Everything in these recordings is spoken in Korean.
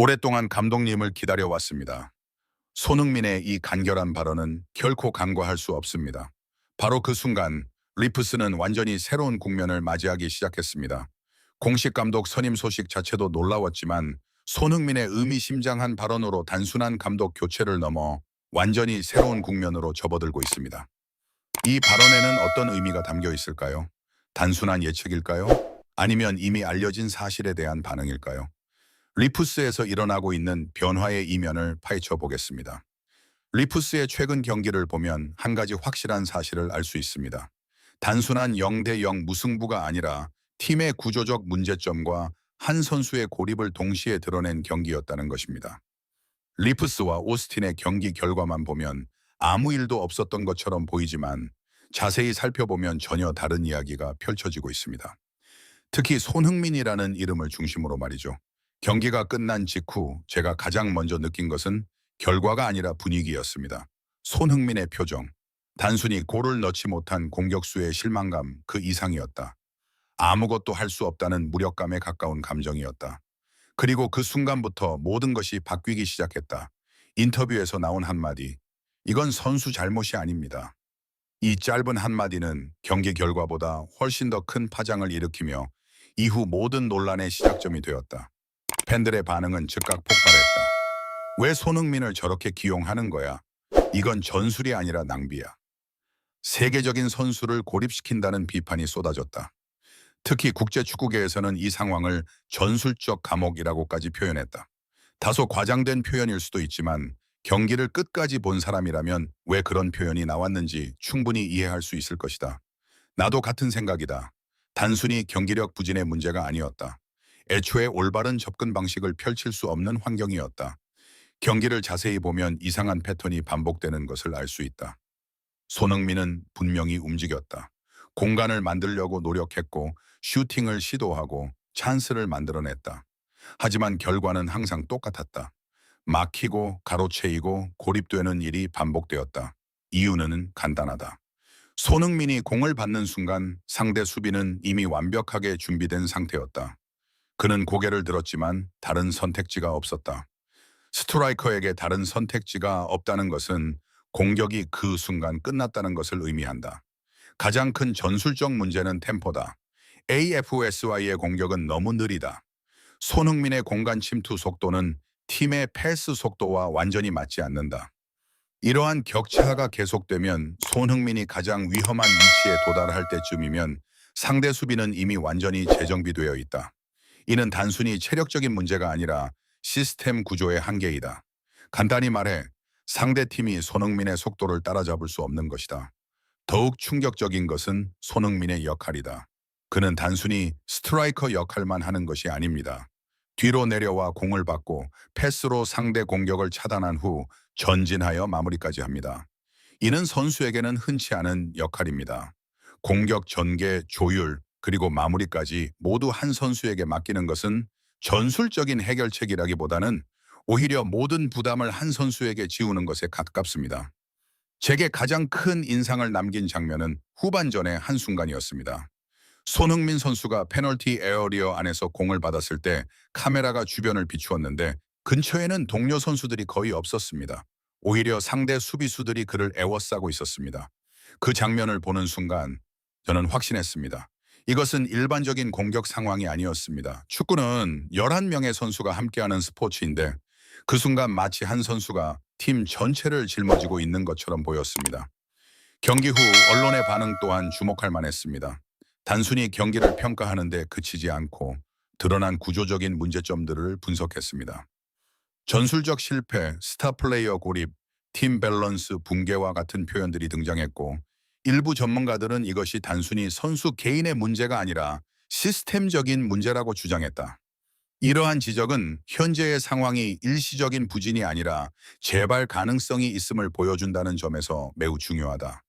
오랫동안 감독님을 기다려왔습니다. 손흥민의 이 간결한 발언은 결코 간과할 수 없습니다. 바로 그 순간 리프스는 완전히 새로운 국면을 맞이하기 시작했습니다. 공식 감독 선임 소식 자체도 놀라웠지만 손흥민의 의미심장한 발언으로 단순한 감독 교체를 넘어 완전히 새로운 국면으로 접어들고 있습니다. 이 발언에는 어떤 의미가 담겨 있을까요? 단순한 예측일까요? 아니면 이미 알려진 사실에 대한 반응일까요? 리프스에서 일어나고 있는 변화의 이면을 파헤쳐 보겠습니다. 리프스의 최근 경기를 보면 한 가지 확실한 사실을 알 수 있습니다. 단순한 0대 0 무승부가 아니라 팀의 구조적 문제점과 한 선수의 고립을 동시에 드러낸 경기였다는 것입니다. 리프스와 오스틴의 경기 결과만 보면 아무 일도 없었던 것처럼 보이지만 자세히 살펴보면 전혀 다른 이야기가 펼쳐지고 있습니다. 특히 손흥민이라는 이름을 중심으로 말이죠. 경기가 끝난 직후 제가 가장 먼저 느낀 것은 결과가 아니라 분위기였습니다. 손흥민의 표정. 단순히 골을 넣지 못한 공격수의 실망감 그 이상이었다. 아무것도 할 수 없다는 무력감에 가까운 감정이었다. 그리고 그 순간부터 모든 것이 바뀌기 시작했다. 인터뷰에서 나온 한마디. 이건 선수 잘못이 아닙니다. 이 짧은 한마디는 경기 결과보다 훨씬 더 큰 파장을 일으키며 이후 모든 논란의 시작점이 되었다. 팬들의 반응은 즉각 폭발했다. 왜 손흥민을 저렇게 기용하는 거야? 이건 전술이 아니라 낭비야. 세계적인 선수를 고립시킨다는 비판이 쏟아졌다. 특히 국제축구계에서는 이 상황을 전술적 감옥이라고까지 표현했다. 다소 과장된 표현일 수도 있지만 경기를 끝까지 본 사람이라면 왜 그런 표현이 나왔는지 충분히 이해할 수 있을 것이다. 나도 같은 생각이다. 단순히 경기력 부진의 문제가 아니었다. 애초에 올바른 접근 방식을 펼칠 수 없는 환경이었다. 경기를 자세히 보면 이상한 패턴이 반복되는 것을 알 수 있다. 손흥민은 분명히 움직였다. 공간을 만들려고 노력했고 슈팅을 시도하고 찬스를 만들어냈다. 하지만 결과는 항상 똑같았다. 막히고 가로채이고 고립되는 일이 반복되었다. 이유는 간단하다. 손흥민이 공을 받는 순간 상대 수비는 이미 완벽하게 준비된 상태였다. 그는 고개를 들었지만 다른 선택지가 없었다. 스트라이커에게 다른 선택지가 없다는 것은 공격이 그 순간 끝났다는 것을 의미한다. 가장 큰 전술적 문제는 템포다. AFSY의 공격은 너무 느리다. 손흥민의 공간 침투 속도는 팀의 패스 속도와 완전히 맞지 않는다. 이러한 격차가 계속되면 손흥민이 가장 위험한 위치에 도달할 때쯤이면 상대 수비는 이미 완전히 재정비되어 있다. 이는 단순히 체력적인 문제가 아니라 시스템 구조의 한계이다. 간단히 말해 상대팀이 손흥민의 속도를 따라잡을 수 없는 것이다. 더욱 충격적인 것은 손흥민의 역할이다. 그는 단순히 스트라이커 역할만 하는 것이 아닙니다. 뒤로 내려와 공을 받고 패스로 상대 공격을 차단한 후 전진하여 마무리까지 합니다. 이는 선수에게는 흔치 않은 역할입니다. 공격 전개, 조율, 그리고 마무리까지 모두 한 선수에게 맡기는 것은 전술적인 해결책이라기보다는 오히려 모든 부담을 한 선수에게 지우는 것에 가깝습니다. 제게 가장 큰 인상을 남긴 장면은 후반전의 한순간이었습니다. 손흥민 선수가 페널티 에어리어 안에서 공을 받았을 때 카메라가 주변을 비추었는데 근처에는 동료 선수들이 거의 없었습니다. 오히려 상대 수비수들이 그를 애워싸고 있었습니다. 그 장면을 보는 순간 저는 확신했습니다. 이것은 일반적인 공격 상황이 아니었습니다. 축구는 11명의 선수가 함께하는 스포츠인데 그 순간 마치 한 선수가 팀 전체를 짊어지고 있는 것처럼 보였습니다. 경기 후 언론의 반응 또한 주목할 만했습니다. 단순히 경기를 평가하는데 그치지 않고 드러난 구조적인 문제점들을 분석했습니다. 전술적 실패, 스타 플레이어 고립, 팀 밸런스 붕괴와 같은 표현들이 등장했고 일부 전문가들은 이것이 단순히 선수 개인의 문제가 아니라 시스템적인 문제라고 주장했다. 이러한 지적은 현재의 상황이 일시적인 부진이 아니라 재발 가능성이 있음을 보여준다는 점에서 매우 중요하다.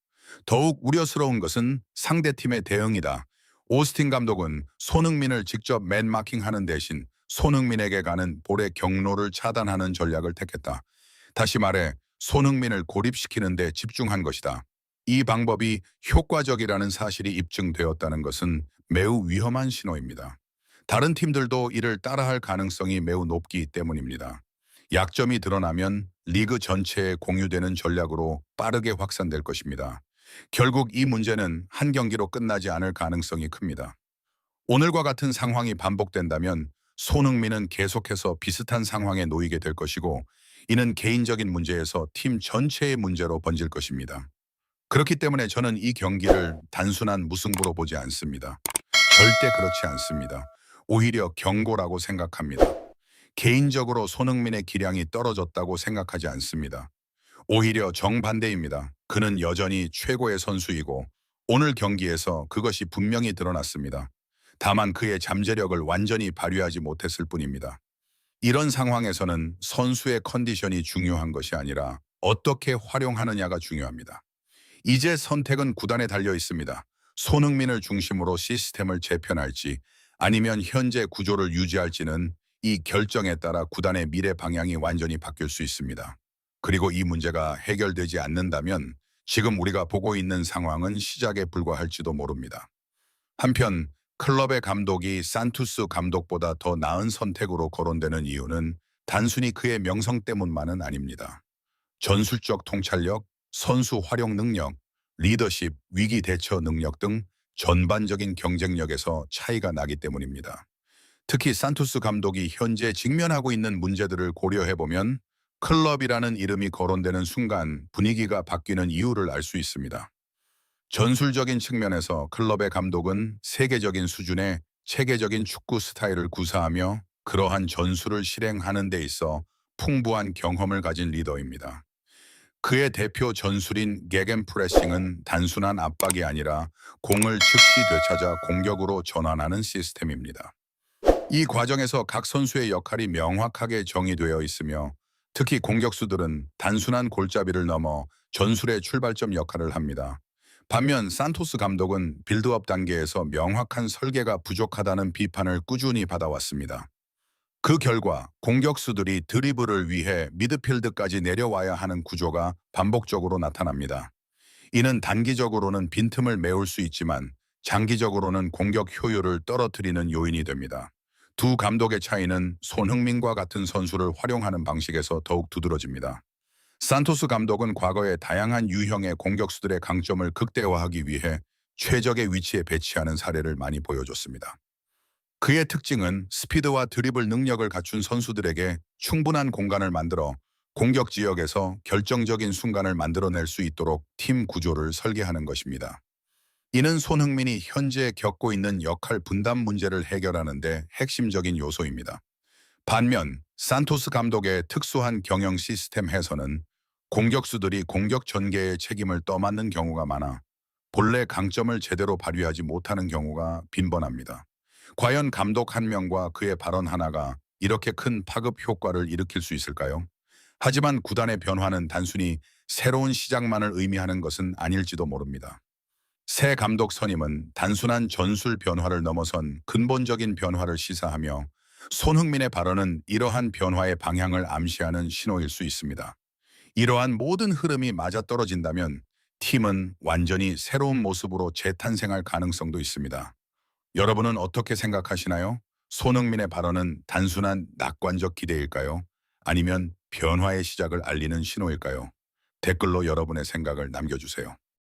더욱 우려스러운 것은 상대팀의 대응이다. 오스틴 감독은 손흥민을 직접 맨마킹하는 대신 손흥민에게 가는 볼의 경로를 차단하는 전략을 택했다. 다시 말해 손흥민을 고립시키는 데 집중한 것이다. 이 방법이 효과적이라는 사실이 입증되었다는 것은 매우 위험한 신호입니다. 다른 팀들도 이를 따라할 가능성이 매우 높기 때문입니다. 약점이 드러나면 리그 전체에 공유되는 전략으로 빠르게 확산될 것입니다. 결국 이 문제는 한 경기로 끝나지 않을 가능성이 큽니다. 오늘과 같은 상황이 반복된다면 손흥민은 계속해서 비슷한 상황에 놓이게 될 것이고, 이는 개인적인 문제에서 팀 전체의 문제로 번질 것입니다. 그렇기 때문에 저는 이 경기를 단순한 무승부로 보지 않습니다. 절대 그렇지 않습니다. 오히려 경고라고 생각합니다. 개인적으로 손흥민의 기량이 떨어졌다고 생각하지 않습니다. 오히려 정반대입니다. 그는 여전히 최고의 선수이고 오늘 경기에서 그것이 분명히 드러났습니다. 다만 그의 잠재력을 완전히 발휘하지 못했을 뿐입니다. 이런 상황에서는 선수의 컨디션이 중요한 것이 아니라 어떻게 활용하느냐가 중요합니다. 이제 선택은 구단에 달려 있습니다. 손흥민을 중심으로 시스템을 재편할지 아니면 현재 구조를 유지할지는 이 결정에 따라 구단의 미래 방향이 완전히 바뀔 수 있습니다. 그리고 이 문제가 해결되지 않는다면 지금 우리가 보고 있는 상황은 시작에 불과할지도 모릅니다. 한편 클럽의 감독이 산투스 감독보다 더 나은 선택으로 거론되는 이유는 단순히 그의 명성 때문만은 아닙니다. 전술적 통찰력, 선수 활용 능력, 리더십, 위기 대처 능력 등 전반적인 경쟁력에서 차이가 나기 때문입니다. 특히 산투스 감독이 현재 직면하고 있는 문제들을 고려해보면 클럽이라는 이름이 거론되는 순간 분위기가 바뀌는 이유를 알 수 있습니다. 전술적인 측면에서 클럽의 감독은 세계적인 수준의 체계적인 축구 스타일을 구사하며 그러한 전술을 실행하는 데 있어 풍부한 경험을 가진 리더입니다. 그의 대표 전술인 게겐프레싱은 단순한 압박이 아니라 공을 즉시 되찾아 공격으로 전환하는 시스템입니다. 이 과정에서 각 선수의 역할이 명확하게 정의되어 있으며 특히 공격수들은 단순한 골잡이를 넘어 전술의 출발점 역할을 합니다. 반면 산토스 감독은 빌드업 단계에서 명확한 설계가 부족하다는 비판을 꾸준히 받아왔습니다. 그 결과 공격수들이 드리블을 위해 미드필드까지 내려와야 하는 구조가 반복적으로 나타납니다. 이는 단기적으로는 빈틈을 메울 수 있지만 장기적으로는 공격 효율을 떨어뜨리는 요인이 됩니다. 두 감독의 차이는 손흥민과 같은 선수를 활용하는 방식에서 더욱 두드러집니다. 산토스 감독은 과거에 다양한 유형의 공격수들의 강점을 극대화하기 위해 최적의 위치에 배치하는 사례를 많이 보여줬습니다. 그의 특징은 스피드와 드리블 능력을 갖춘 선수들에게 충분한 공간을 만들어 공격 지역에서 결정적인 순간을 만들어낼 수 있도록 팀 구조를 설계하는 것입니다. 이는 손흥민이 현재 겪고 있는 역할 분담 문제를 해결하는 데 핵심적인 요소입니다. 반면 산토스 감독의 특수한 경영 시스템 해서는 공격수들이 공격 전개의 책임을 떠맡는 경우가 많아 본래 강점을 제대로 발휘하지 못하는 경우가 빈번합니다. 과연 감독 한 명과 그의 발언 하나가 이렇게 큰 파급 효과를 일으킬 수 있을까요? 하지만 구단의 변화는 단순히 새로운 시작만을 의미하는 것은 아닐지도 모릅니다. 새 감독 선임은 단순한 전술 변화를 넘어선 근본적인 변화를 시사하며 손흥민의 발언은 이러한 변화의 방향을 암시하는 신호일 수 있습니다. 이러한 모든 흐름이 맞아떨어진다면 팀은 완전히 새로운 모습으로 재탄생할 가능성도 있습니다. 여러분은 어떻게 생각하시나요? 손흥민의 발언은 단순한 낙관적 기대일까요? 아니면 변화의 시작을 알리는 신호일까요? 댓글로 여러분의 생각을 남겨주세요.